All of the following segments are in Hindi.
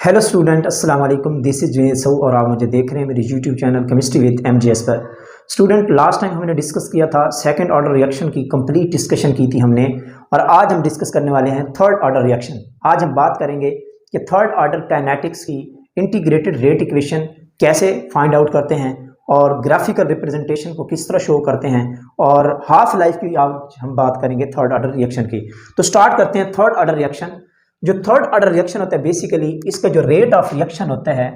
हेलो स्टूडेंट, अस्सलाम वालेकुम। दिस इज जुनेद और आप मुझे देख रहे हैं मेरे YouTube channel chemistry with MGS पर। स्टूडेंट, लास्ट टाइम हमने डिस्कस किया था सेकंड ऑर्डर रिएक्शन की, कंप्लीट डिस्कशन की थी हमने, और आज हम डिस्कस करने वाले हैं थर्ड ऑर्डर रिएक्शन। आज हम बात करेंगे कि थर्ड ऑर्डर काइनेटिक्स की इंटीग्रेटेड रेट इक्वेशन कैसे फाइंड आउट करते हैं और ग्राफिकल रिप्रेजेंटेशन को किस तरह शो करते हैं, और हाफ लाइफ की आज हम बात करेंगे थर्ड ऑर्डर रिएक्शन की। तो स्टार्ट करते हैं थर्ड ऑर्डर रिएक्शन। जो थर्ड ऑर्डर रिएक्शन होता है, बेसिकली इसका जो रेट ऑफ रिएक्शन होता है,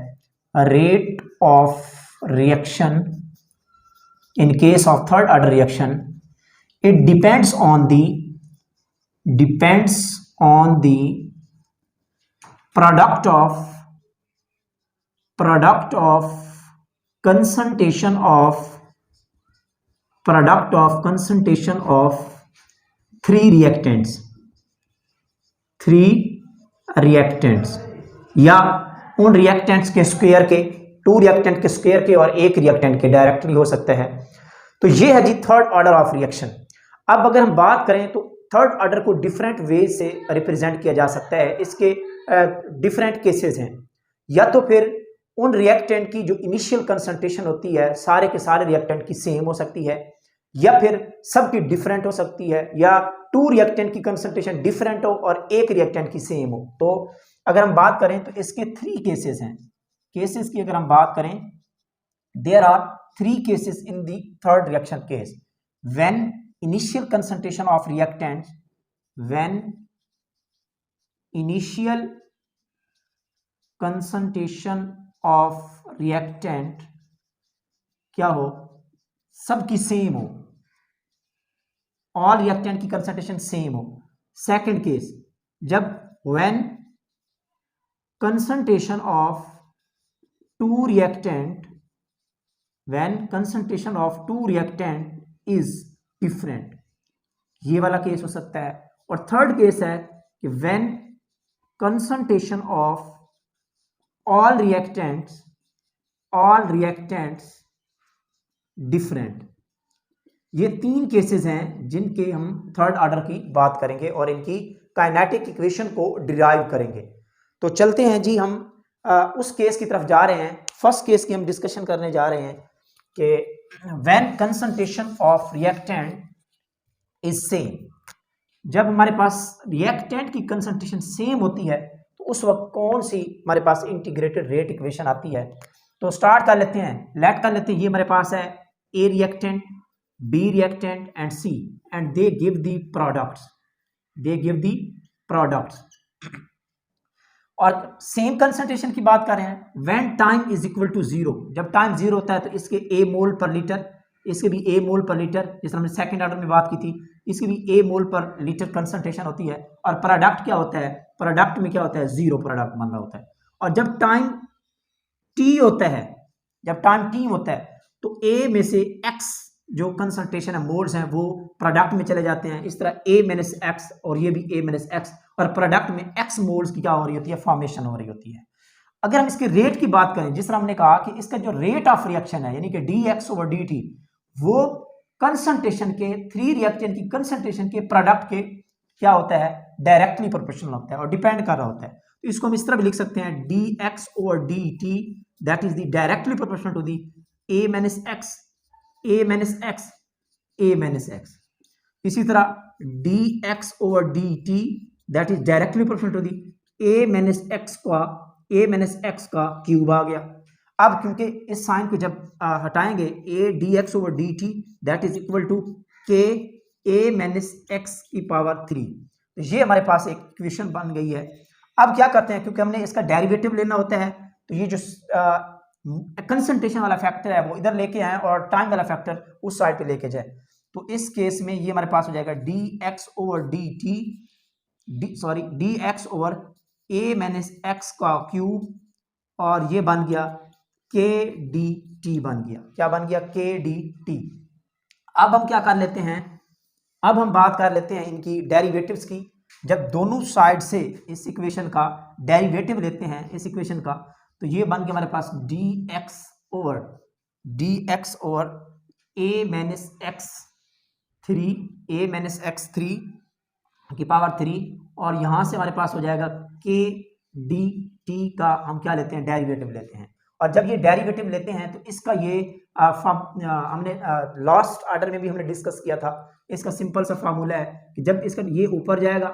rate of reaction in case of third order reaction, it depends on the product of concentration of three reactants या उन रिएक्टेंट्स के स्क्वायर के, टू रिएक्टेंट के स्क्वायर के और एक रिएक्टेंट के डायरेक्टली हो सकता है। तो ये है जी थर्ड ऑर्डर ऑफ रिएक्शन। अब अगर हम बात करें तो थर्ड ऑर्डर को डिफरेंट वे से रिप्रेजेंट किया जा सकता है। इसके डिफरेंट केसेस हैं। या तो फिर उन रिएक्टेंट की जो इनिशियल कंसंट्रेशन होती है सारे के सारे रिएक्टेंट की सेम हो सकती है, या फिर सबकी डिफरेंट हो सकती है, या टू रिएक्टेंट की कंसंट्रेशन डिफरेंट हो और एक रिएक्टेंट की सेम हो। तो अगर हम बात करें तो इसके थ्री केसेस हैं। केसेस की अगर हम बात करें, there are three cases in the third reaction case. When initial concentration of reactant, when initial concentration of reactant क्या हो, सबकी सेम हो, ऑल रिएक्टेंट की कंसंट्रेशन सेम हो। सेकंड केस, जब when concentration of two reactant is different, ये वाला केस हो सकता है। और थर्ड केस है कि when concentration of all reactants different। ये तीन केसेस हैं जिनके हम थर्ड ऑर्डर की बात करेंगे और इनकी काइनेटिक इक्वेशन को डिराइव करेंगे। तो चलते हैं जी, हम उस केस की तरफ जा रहे हैं। फर्स्ट केस की हम डिस्कशन करने जा रहे हैं कि when concentration of reactant is same. जब हमारे पास रिएक्टेंट की कंसंट्रेशन सेम होती है तो उस वक्त कौन सी हमारे पास इंटीग्रेटेड रेट इक्वेशन आती है। तो स्टार्ट कर लेते हैं, लेट कर लेते हैं। ये हमारे पास है A reactant, B reactant and C, and they give the products. और सेम कंसंट्रेशन की बात कर रहे हैं। When time is equal to zero, जब टाइम जीरो होता है तो इसके ए मोल पर लीटर, इसके भी ए मोल पर लीटर, जैसे हमने सेकंड ऑर्डर में बात की थी, इसकी भी ए मोल पर लीटर कंसंट्रेशन होती है। और प्रोडक्ट क्या होता है, प्रोडक्ट में क्या होता है, जीरो प्रोडक्ट बन रहा होता है। और जब टाइम टी होता है, तो ए में से एक्स जो कंसंट्रेशन है, मोल्स हैं, वो प्रोडक्ट में चले जाते हैं। इस तरह ए माइनस एक्स और ये भी ए माइनस एक्स, और प्रोडक्ट में एक्स मोल्स की क्या हो रही होती है, फॉर्मेशन हो रही होती है। अगर हम इसके रेट की बात करें, जिस तरह हमने कहा कि इसका जो रेट ऑफ रिएक्शन है, यानी कि D X over D T, वो कंसंट्रेशन के, थ्री रिएक्टेंट की कंसंट्रेशन के प्रोडक्ट के क्या होता है, डायरेक्टली प्रोपोर्शनल होता है और डिपेंड कर रहा होता है। तो इसको हम इस तरह भी लिख सकते हैं, D X over D T that is the directly proportional to the A minus X, A minus X, A minus X. इसी तरह D X over D T that is directly proportional to the A minus X का क्यूब आ गया। अब क्योंकि इस साइन को जब हटाएंगे, A D X over D T that is equal to K A minus X की पावर 3। तो ये हमारे पास एक इक्वेशन बन गई है। अब क्या करते हैं, क्योंकि हमने इसका डेरिवेटिव लेना होता है, तो ये जो कंसंट्रेशन वाला फैक्टर है वो इधर लेके आए और टाइम वाला फैक्टर उस साइड पे लेके जाए। तो इस केस में ये हमारे पास हो जाएगा D X over D T, D X over A minus X का क्यूब, और ये बन गया के डी टी बन गया। क्या बन गया, के डी टी। अब हम क्या कर लेते हैं, अब हम बात कर लेते हैं इनकी डेरिवेटिव्स की। जब दोनों साइड से इस इक्वेशन का डेरिवेटिव लेते हैं, इस इक्वेशन का, तो ये बन गया हमारे पास D X over A minus x 3 की पावर 3, और यहां से हमारे पास हो जाएगा के डी टी का हम क्या लेते हैं, डेरिवेटिव लेते हैं। और जब ये डेरिवेटिव लेते हैं तो इसका ये हमने लास्ट ऑर्डर में भी हमने डिस्कस किया था, इसका सिंपल सा फार्मूला है कि जब इसका ये ऊपर जाएगा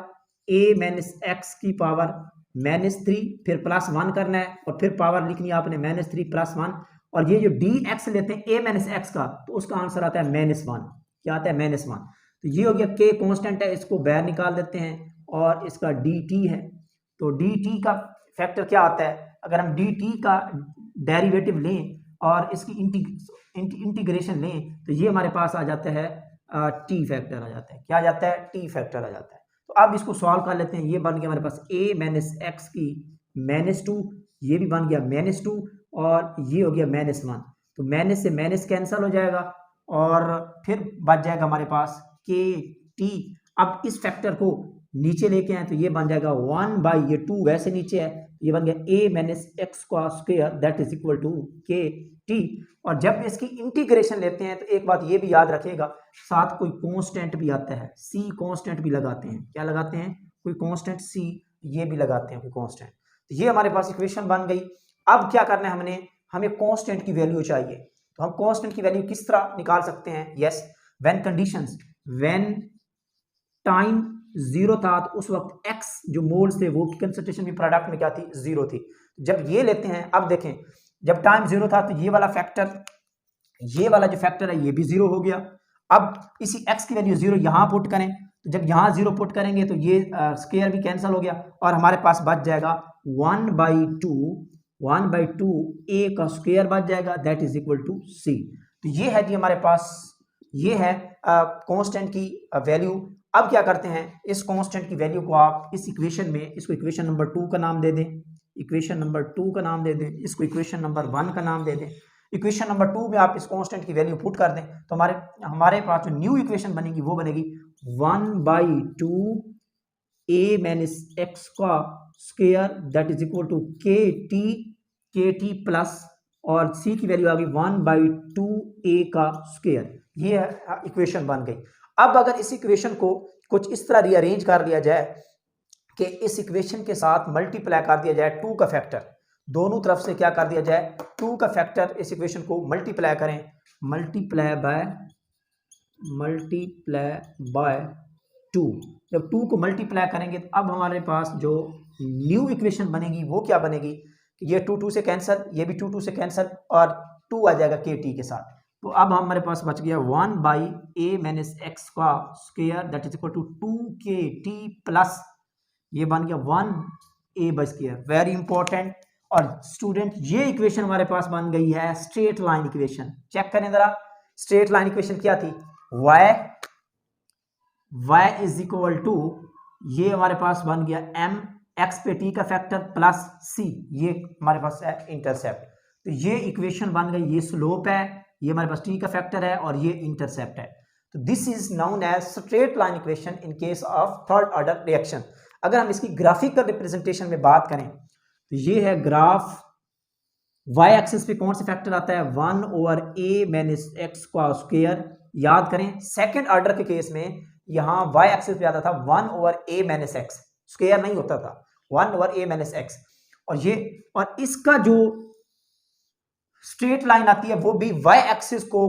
a माइनस एक्स की पावर -3, फिर +1 करना है और फिर पावर लिखनी है आपने -3 + 1, और ये जो dx लेते हैं a माइनस एक्स का, तो उसका आंसर आता है -1। क्या आता है, -1। तो ये हो गया k कांस्टेंट है, इसको बाहर निकाल देते हैं, और इसका dt है। तो dt का फैक्टर क्या आता है, अगर हम dt का डेरिवेटिव लें और इसकी इंटीग्रेशन लें तो ये हमारे पास आ जाता है टी फैक्टर आ जाता है। क्या आ जाता है, टी फैक्टर आ जाता है। तो अब इसको सॉल्व कर लेते हैं। ये बन गया हमारे पास a माइनस एक्स की -2, ये भी बन गया -2, और ये हो गया -1। तो माइनस से माइनस कैंसिल हो जाएगा और फिर बच जाएगा हमारे पास के टी। अब इस फैक्टर को नीचे लेके आए तो ये बन जाएगा 1 ये 2 वैसे नीचे है, ये बन गया a माइनस एक्स का square that is equal to K T. और जब इसकी इंटीग्रेशन लेते हैं तो एक बात ये भी याद रखिएगा, साथ कोई कांस्टेंट भी आता है, c कांस्टेंट भी लगाते हैं। क्या लगाते हैं, कोई कांस्टेंट c, ये भी लगाते हैं कोई कांस्टेंट। तो ये हमारे पास इक्वेशन बन गई। अब क्या करना है हमने, हमें कांस्टेंट की वैल्यू चाहिए। तो हम कांस्टेंट की वैल्यू किस तरह निकाल सकते हैं, yes, when conditions, when time 0 था तो उस वक्त x जो मोल्स थे वो की कंसंट्रेशन भी प्रोडक्ट में क्या थी, 0 थी। जब ये लेते हैं, अब देखें जब टाइम 0 था तो ये वाला फैक्टर, ये वाला जो फैक्टर है ये भी 0 हो गया। अब इसी x की वैल्यू 0 यहां पुट करें, तो जब यहां 0 पुट करेंगे तो ये स्क्वायर भी कैंसिल हो गया और हमारे पास बच जाएगा 1/2 a का स्क्वायर बच जाएगा that is equal to c। तो ये है जी हमारे पास, ये है कांस्टेंट की वैल्यू। अब क्या करते हैं, इस कांस्टेंट की वैल्यू को आप इस इक्वेशन में, इसको इक्वेशन नंबर 2 का नाम दे दें, इक्वेशन नंबर 2 का नाम दे दें, इसको इक्वेशन नंबर 1 का नाम दे दें। इक्वेशन नंबर 2 में आप इस कांस्टेंट की वैल्यू पुट कर दें तो हमारे पास जो न्यू इक्वेशन बनेगी वो बनेगी 1/2 a माइनस एक्स का square that is equal to K T plus, और c की वैल्यू आ गई 1/2 a का स्क्वायर। ये इक्वेशन बन गई। अब अगर इस इक्वेशन को कुछ इस तरह रीअरेंज कर लिया जाए कि इस इक्वेशन के साथ मल्टीप्लाई कर दिया जाए 2 का फैक्टर, दोनों तरफ से क्या कर दिया जाए, 2 का फैक्टर, इस इक्वेशन को मल्टीप्लाई करें, मल्टीप्लाई बाय 2। जब 2 को मल्टीप्लाई करेंगे तो अब हमारे पास जो न्यू इक्वेशन बनेगी वो क्या बनेगी, ये 2 से कैंसिल, ये भी 2 से कैंसिल, और 2 आ जाएगा के टी के साथ। तो अब हमारे पास बच गया 1/a माइनस एक्स का square that is equal to 2kt plus, ये बन गया 1a/2। Very important. और स्टूडेंट ये इक्वेशन हमारे पास बन गई है स्ट्रेट लाइन इक्वेशन। चेक करें जरा, स्ट्रेट लाइन इक्वेशन क्या थी, y इज इक्वल टू, ये हमारे पास बन गया m x पे t का फैक्टर प्लस c, ये हमारे पास है इंटरसेप्ट। तो ये इक्वेशन बन गई, ये स्लोप है, ये हमारे पास t का फैक्टर है और ये इंटरसेप्ट है। तो this is known as straight line equation in case of third order reaction. अगर हम इसकी ग्राफिकल रिप्रेजेंटेशन में बात करें तो ये है ग्राफ, y एक्सिस पे कौन सा फैक्टर आता है, 1/a माइनस एक्स का स्क्वायर। याद करें सेकंड ऑर्डर के केस में यहां y एक्सिस पे आता था 1/a माइनस एक्स, स्क्वायर नहीं होता था, 1/a माइनस एक्स। और इसका जो स्ट्रेट लाइन आती है वो भी y एक्सिस को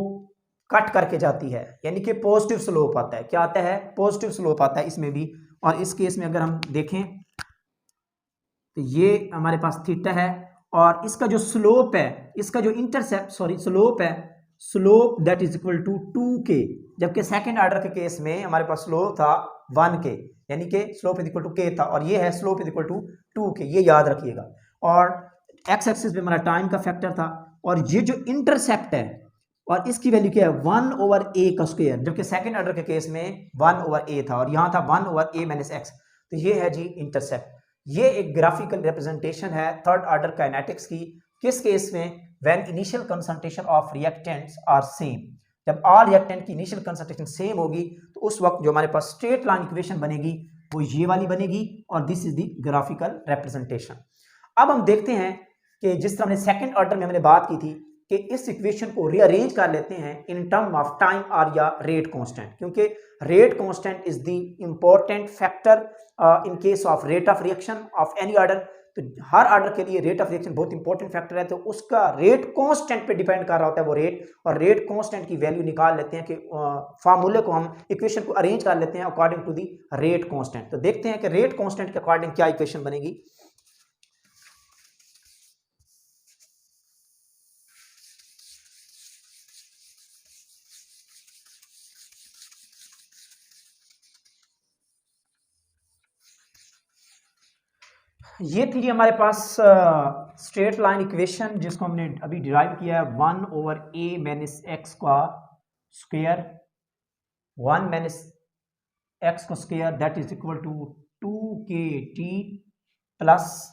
कट करके जाती है, यानी कि पॉजिटिव स्लोप आता है। क्या आता है, पॉजिटिव स्लोप आता है इसमें भी। और इस केस में अगर हम देखें तो ये हमारे पास थीटा है, और इसका जो स्लोप है, इसका जो स्लोप है, slope that is equal to 2k, जबकि सेकंड ऑर्डर के केस में हमारे पास स्लोप था 1k, यानी कि slope is equal to k था, और ये है slope is equal to 2k, ये याद रखिएगा। और x एक्सिस पे हमारा टाइम का फैक्टर था, और ये जो इंटरसेप्ट है और इसकी वैल्यू क्या है 1/a का स्क्वायर, जबकि सेकंड ऑर्डर के केस में 1/a था और यहां था 1/a माइनस एक्स। तो ये है जी इंटरसेप्ट। ये एक ग्राफिकल रिप्रेजेंटेशन है थर्ड ऑर्डर काइनेटिक्स की। किस केस में, when initial concentration of reactants are same, जब ऑल रिएक्टेंट की इनिशियल कंसंट्रेशन सेम होगी तो उस वक्त जो हमारे पास स्ट्रेट लाइन इक्वेशन बनेगी वो ये वाली बनेगी, और this is the graphical representation. अब हम देखते हैं कि जिस तरह हमने सेकंड ऑर्डर में हमने बात की थी कि इस इक्वेशन को रीअरेंज कर लेते हैं इन टर्म ऑफ टाइम और या रेट कांस्टेंट, क्योंकि rate constant is the important factor in case of rate of reaction of any order. तो हर ऑर्डर के लिए रेट ऑफ रिएक्शन बहुत इंपॉर्टेंट फैक्टर है, तो उसका रेट कांस्टेंट पे डिपेंड कर रहा होता है वो रेट, और रेट कांस्टेंट की वैल्यू निकाल लेते हैं कि फार्मूले को हम इक्वेशन को अरेंज कर लेते हैं according to the rate constant. तो देखते हैं कि रेट कांस्टेंट के अकॉर्डिंग क्या इक्वेशन बनेगी। ये थी हमारे पास स्ट्रेट लाइन इक्वेशन जिसको हमने अभी डिराइव किया है 1/a माइनस एक्स का स्क्वायर 1 माइनस एक्स का square that is equal to 2kt plus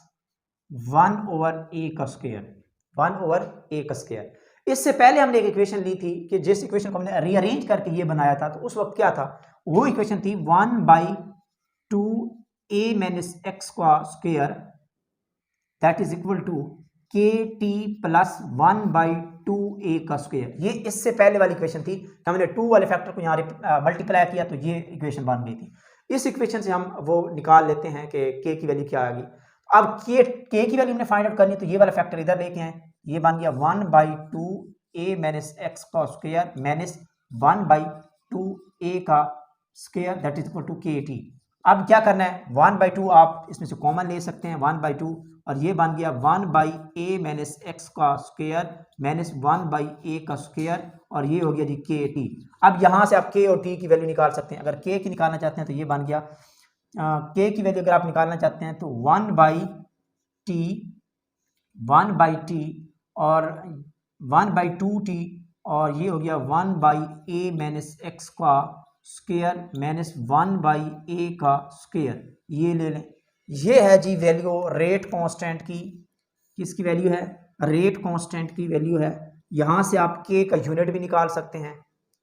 1/a का स्क्वायर 1/a का स्क्वायर। इससे पहले हमने एक इक्वेशन ली थी कि जिस इक्वेशन को हमने रीअरेंज करके ये बनाया था, तो उस वक्त क्या था, वो इक्वेशन थी 1/2a माइनस एक्स का square that is equal to kt plus 1/2a का स्क्वायर। ये इससे पहले वाली इक्वेशन थी, हमने 2 वाले फैक्टर को यहाँ मल्टीप्लाई किया तो ये इक्वेशन बन गई थी। इस इक्वेशन से हम वो निकाल लेते हैं कि k की वैल्यू क्या आ गई। अब k की वैल्यू हमने फाइंड आउट करनी, तो ये वाला फैक्टर इधर लेके आए, ये बन गया 1/2a माइनस एक्स का स्क्वायर माइनस 1/2a का square that is equal to kt। अब क्या करना है, 1/2 आप इसमें से कॉमन ले सकते हैं 1/2, और ये बन गया 1/a माइनस एक्स का स्क्वायर माइनस 1/a का स्क्वायर, और ये हो गया जी kt। अब यहाँ से आप k और t की वैल्यू निकाल सकते हैं। अगर k की निकालना चाहते हैं तो ये बन गया k की वैल्यू अगर आप निकालना चाहते हैं तो 1/t और 1/2t, और ये हो गया 1/a माइनस एक्स का स्क्वायर माइनस 1/a का स्क्वायर, ये ले लें। ये है जी वैल्यू रेट कांस्टेंट की, किसकी वैल्यू है, रेट कांस्टेंट की वैल्यू है। यहाँ से आप k का यूनिट भी निकाल सकते हैं,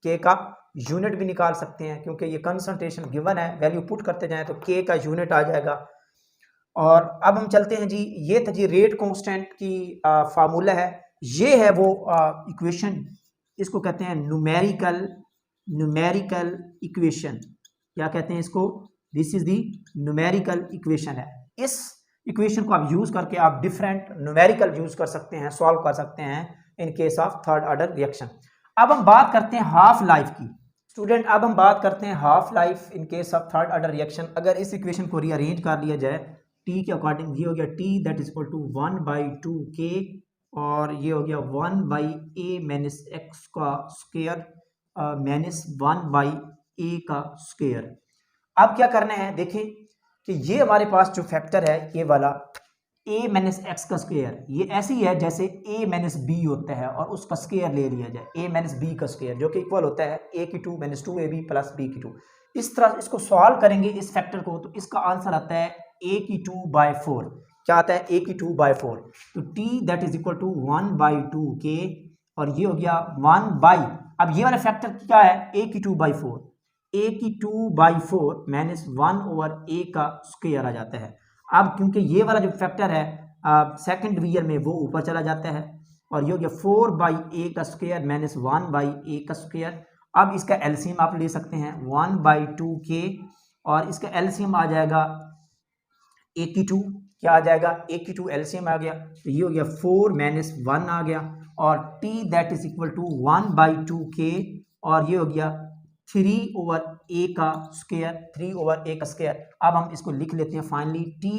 k का यूनिट भी निकाल सकते हैं, क्योंकि ये कंसंट्रेशन गिवन है, वैल्यू पुट करते जाएं तो k का यूनिट आ जाएगा। और अब हम चलते हैं जी, ये था जी रेट कांस्टेंट की फार्मूला है, ये है वो इक्वेशन, इसको कहते हैं न्यूमेरिकल इक्वेशन। क्या कहते हैं इसको, this is the numerical equation है। इस इक्वेशन को आप यूज करके आप डिफरेंट न्यूमेरिकल यूज कर सकते हैं, सॉल्व कर सकते हैं इन case of third order reaction. अब हम बात करते हैं हाफ लाइफ की स्टूडेंट, अब हम बात करते हैं half life in case of third order reaction. अगर इस इक्वेशन को रीअरेंज कर लिया जाए t के अकॉर्डिंग, ये हो गया t that is equal to 1/2k, और ये हो गया 1/a माइनस एक्स का स्क्वायर माइनस 1/a का स्क्वायर। अब क्या करना है, देखें कि ये हमारे पास जो फैक्टर है ये वाला a माइनस एक्स का स्क्वायर, ये ऐसी है जैसे a माइनस b होता है और उसका स्क्वायर ले लिया जाए, a माइनस b का स्क्वायर, जो कि इक्वल होता है a की 2 माइनस 2ab प्लस b की 2। इस तरह इसको सॉल्व करेंगे इस फैक्टर को, तो इसका आंसर आता है a की 2/4। क्या आता है, a की 2/4। तो t that is equal to 1/2k, और ये हो गया 1/, अब ये वाला फैक्टर क्या है, a की 2/4, a की 2/4 माइनस 1/a का स्क्वायर आ जाता है। अब क्योंकि ये वाला जो फैक्टर है सेकंड डिवीजन में वो ऊपर चला जाता है, और ये हो गया 4/a का स्क्वायर माइनस 1/a का स्क्वायर। अब इसका एलसीएम आप ले सकते हैं 1/2k, और इसका एलसीएम आ जाएगा a की 2, क्या आ जाएगा, a की 2 एलसीएम आ गया, तो ये हो गया 4 माइनस 1 आ गया, और t that is equal to 1/2k, और ये हो गया 3/a का स्क्वायर, 3/a का स्क्वायर। अब हम इसको लिख लेते हैं फाइनली t।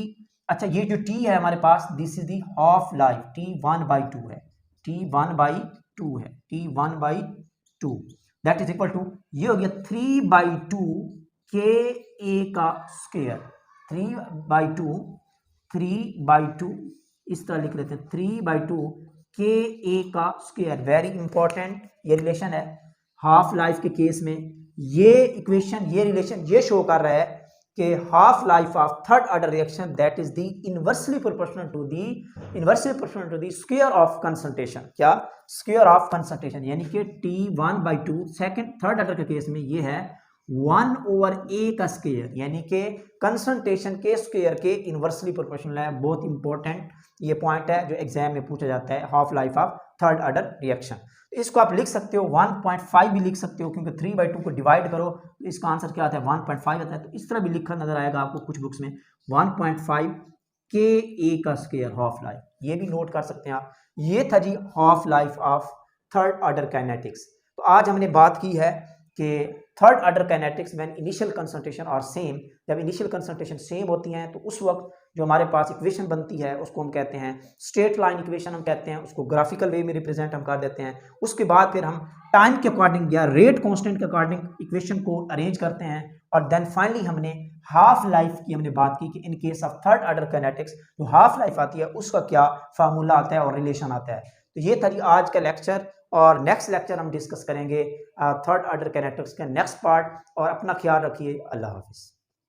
अच्छा, ये जो t है हमारे पास, this is the half life, t 1/2 है, t 1/2 है, t 1/2 that is equal to, ये हो गया 3/2 ka का स्क्वायर, 3/2 इस तरह लिख लेते हैं, 3/2 ka का स्क्वायर। वेरी इंपॉर्टेंट ये रिलेशन है हाफ लाइफ के केस में। ये इक्वेशन, ये रिलेशन ये शो कर रहा है कि half life of third order reaction that is the inversely proportional to the square of concentration. क्या, स्क्वायर ऑफ कंसंट्रेशन, यानी कि t 1/2 सेकंड थर्ड ऑर्डर के केस में ये है 1/a का स्क्वायर, यानी कि कंसंट्रेशन के स्क्वायर के इनवर्सली प्रोपोर्शनल है। बहुत इंपॉर्टेंट ये पॉइंट है जो एग्जाम में पूछा जाता है, half life of third order reaction. इसको आप लिख सकते हो 1.5 भी लिख सकते हो, क्योंकि 3/2 को डिवाइड करो तो इसका आंसर क्या आता है, 1.5 आता है। तो इस तरह भी लिखा नजर आएगा आपको कुछ बुक्स में 1.5 के ए का स्क्वायर हाफ लाइफ, ये भी नोट कर सकते हैं आप। ये था जी half life of third order kinetics. तो आज हमने बात की है कि third order kinetics when initial concentration और सेम, जब इनिशियल कंसंट्रेशन सेम होती हैं तो उस वक्त जो हमारे पास इक्वेशन बनती है उसको हम कहते हैं स्ट्रेट लाइन इक्वेशन, हम कहते हैं उसको ग्राफिकल वे में रिप्रेजेंट हम कर देते हैं। उसके बाद फिर हम टाइम के अकॉर्डिंग या रेट कांस्टेंट के अकॉर्डिंग इक्वेशन को अरेंज करते हैं, और देन फाइनली हमने हाफ लाइफ की हमने बात की कि इन case of third order kinetics जो हाफ लाइफ आती है उसका क्या फार्मूला आता है और रिलेशन आता है। तो ये था जी आज का लेक्चर, और नेक्स्ट लेक्चर हम डिस्कस करेंगे थर्ड ऑर्डर काइनेटिक्स का नेक्स्ट पार्ट। और अपना ख्याल रखिए, अल्लाह हाफिज़।